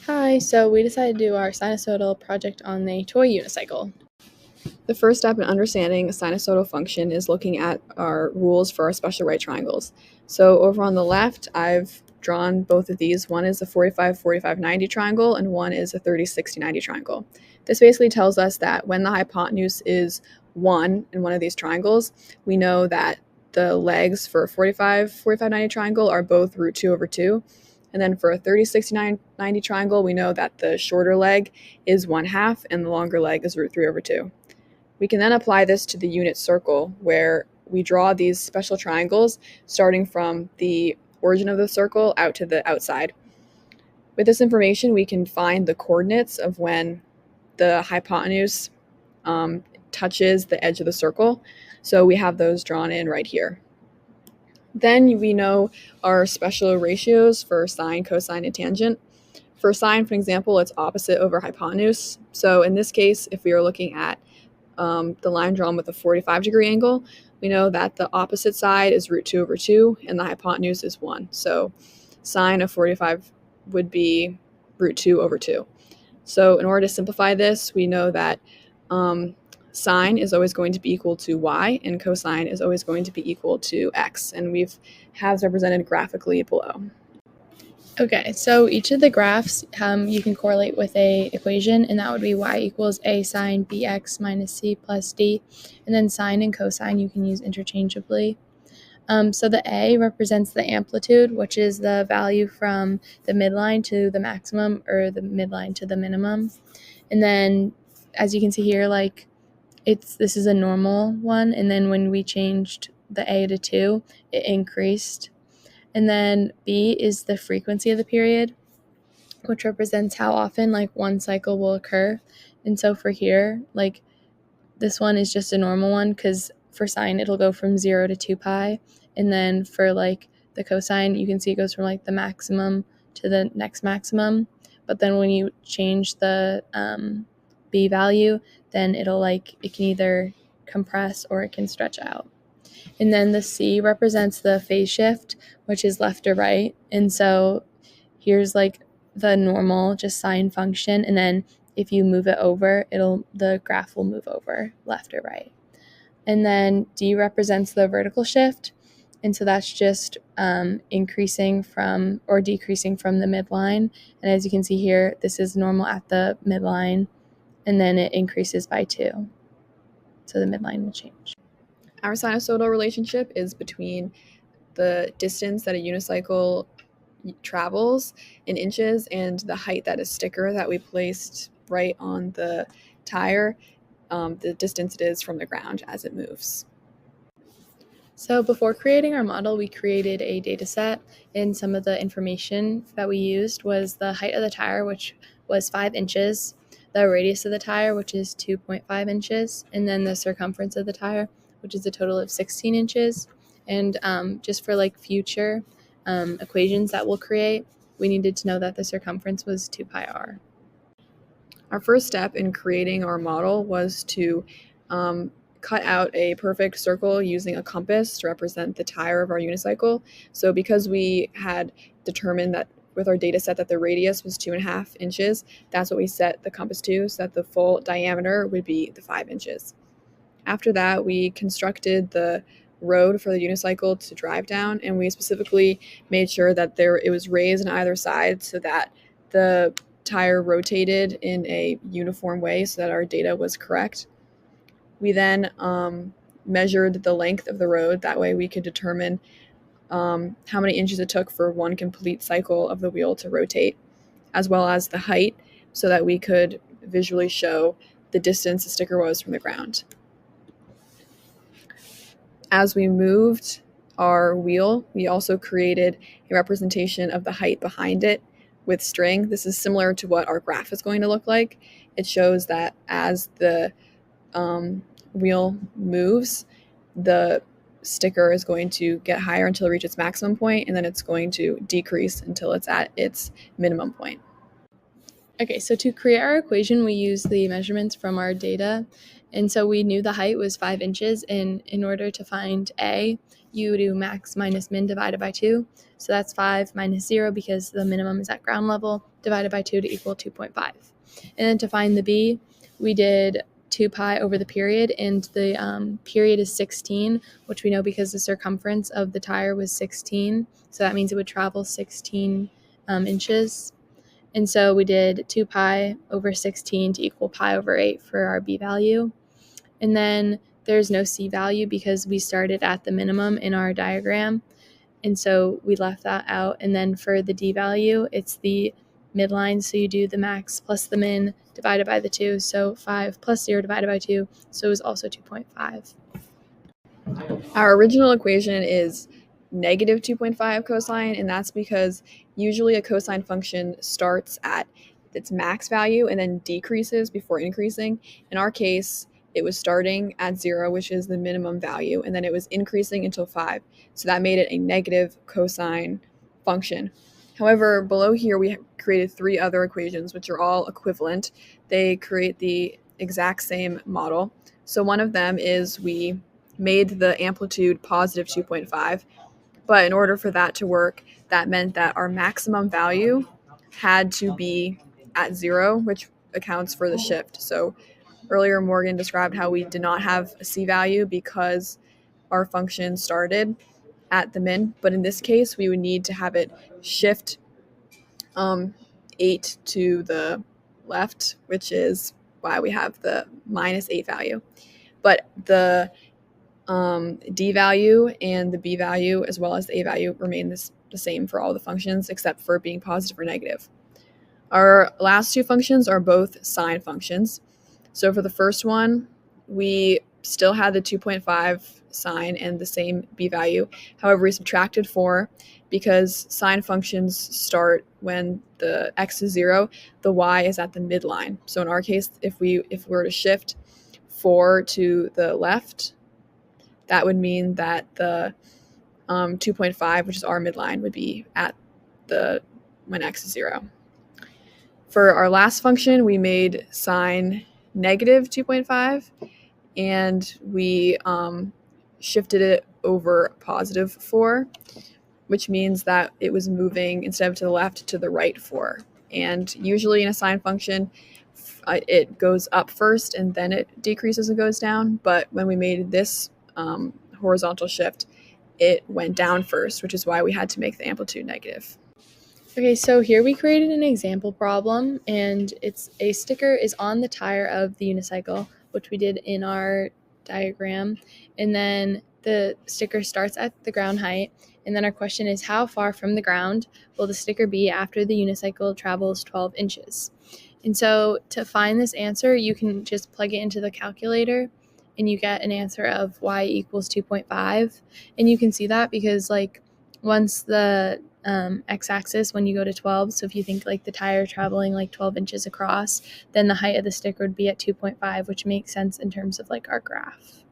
Hi, so we decided to do our sinusoidal project on the toy unicycle. The first step in understanding a sinusoidal function is looking at our rules for our special right triangles. So over on the left, I've drawn both of these. One is a 45-45-90 triangle and one is a 30-60-90 triangle. This basically tells us that when the hypotenuse is 1 in one of these triangles, we know that the legs for a 45-45-90 triangle are both root 2 over 2. And then for a 30-60-90 triangle, we know that the shorter leg is 1/2 and the longer leg is root 3 over 2. We can then apply this to the unit circle, where we draw these special triangles starting from the origin of the circle out to the outside. With this information, we can find the coordinates of when the hypotenuse touches the edge of the circle. So we have those drawn in right here. Then we know our special ratios for sine, cosine, and tangent. For sine, for example, it's opposite over hypotenuse. So in this case, if we are looking at the line drawn with a 45-degree angle, we know that the opposite side is root 2 over 2 and the hypotenuse is 1. So sine of 45 would be root 2 over 2. So in order to simplify this, we know that sine is always going to be equal to y and cosine is always going to be equal to x. And we've halves represented graphically below. Okay, so each of the graphs you can correlate with a equation, and that would be y equals a sine bx minus c plus d. And then sine and cosine you can use interchangeably. So the A represents the amplitude, which is the value from the midline to the maximum or the midline to the minimum. And then as you can see here, this is a normal one, and then when we changed the A to 2, it increased. And then B is the frequency of the period, which represents how often one cycle will occur. And so for here, this one is just a normal one, because for sine it'll go from 0 to 2 pi, and then for the cosine, you can see it goes from the maximum to the next maximum. But then when you change the B value, then it can either compress or it can stretch out. And then the C represents the phase shift, which is left or right. And so here's the normal just sine function, and then if you move it over, the graph will move over left or right. And then D represents the vertical shift, and so that's just increasing from or decreasing from the midline. And as you can see here, this is normal at the midline, and then it increases by 2. So the midline will change. Our sinusoidal relationship is between the distance that a unicycle travels in inches and the height that a sticker that we placed right on the tire, the distance it is from the ground as it moves. So before creating our model, we created a data set, and some of the information that we used was the height of the tire, which was 5 inches, the radius of the tire, which is 2.5 inches, and then the circumference of the tire, which is a total of 16 inches. And just for future equations that we'll create, we needed to know that the circumference was 2 pi r. Our first step in creating our model was to cut out a perfect circle using a compass to represent the tire of our unicycle. So because we had determined that with our data set that the radius was 2.5 inches, that's what we set the compass to, so that the full diameter would be the 5 inches. After that, we constructed the road for the unicycle to drive down, and we specifically made sure that it was raised on either side so that the tire rotated in a uniform way so that our data was correct. We then measured the length of the road. That way we could determine how many inches it took for one complete cycle of the wheel to rotate, as well as the height, so that we could visually show the distance the sticker was from the ground. As we moved our wheel, we also created a representation of the height behind it with string. This is similar to what our graph is going to look like. It shows that as the wheel moves, the sticker is going to get higher until it reaches its maximum point, and then it's going to decrease until it's at its minimum point. Okay, so to create our equation, we used the measurements from our data. And so we knew the height was 5 inches, and in order to find A, you do max minus min divided by 2. So that's 5 minus 0 because the minimum is at ground level divided by 2 to equal 2.5. And then to find the b, we did 2 pi over the period, and the period is 16, which we know because the circumference of the tire was 16. So that means it would travel 16 inches. And so we did 2 pi over 16 to equal pi over 8 for our b value. And then there's no c value because we started at the minimum in our diagram. And so we left that out. And then for the d value, it's the midline. So you do the max plus the min divided by the 2. So 5 plus 0 divided by 2. So it was also 2.5. Our original equation is negative 2.5 cosine, and that's because usually a cosine function starts at its max value and then decreases before increasing. In our case, it was starting at 0, which is the minimum value, and then it was increasing until 5. So that made it a negative cosine function. However, below here we created 3 other equations, which are all equivalent. They create the exact same model. So one of them is we made the amplitude positive 2.5, but in order for that to work, that meant that our maximum value had to be at 0, which accounts for the shift. So earlier Morgan described how we did not have a c value because our function started at the min, but in this case we would need to have it shift 8 to the left, which is why we have the minus 8 value. But the d value and the b value as well as the a value remain the same for all the functions except for being positive or negative. Our last 2 functions are both sine functions. So for the first one, we still had the 2.5 sine and the same b value. However, we subtracted 4 because sine functions start when the x is 0, the y is at the midline. So in our case, if we were to shift 4 to the left, that would mean that the 2.5, which is our midline, would be at when x is 0. For our last function, we made sine negative 2.5, and we shifted it over positive 4, which means that it was moving instead of to the left to the right 4. And usually in a sine function, it goes up first and then it decreases and goes down. But when we made this horizontal shift, it went down first, which is why we had to make the amplitude negative. Okay, so here we created an example problem, and it's a sticker is on the tire of the unicycle, which we did in our diagram, and then the sticker starts at the ground height, and then our question is how far from the ground will the sticker be after the unicycle travels 12 inches? And so to find this answer, you can just plug it into the calculator, and you get an answer of y equals 2.5, and you can see that because once the x-axis when you go to 12, so if you think like the tire traveling like 12 inches across, then the height of the sticker would be at 2.5, which makes sense in terms of like our graph.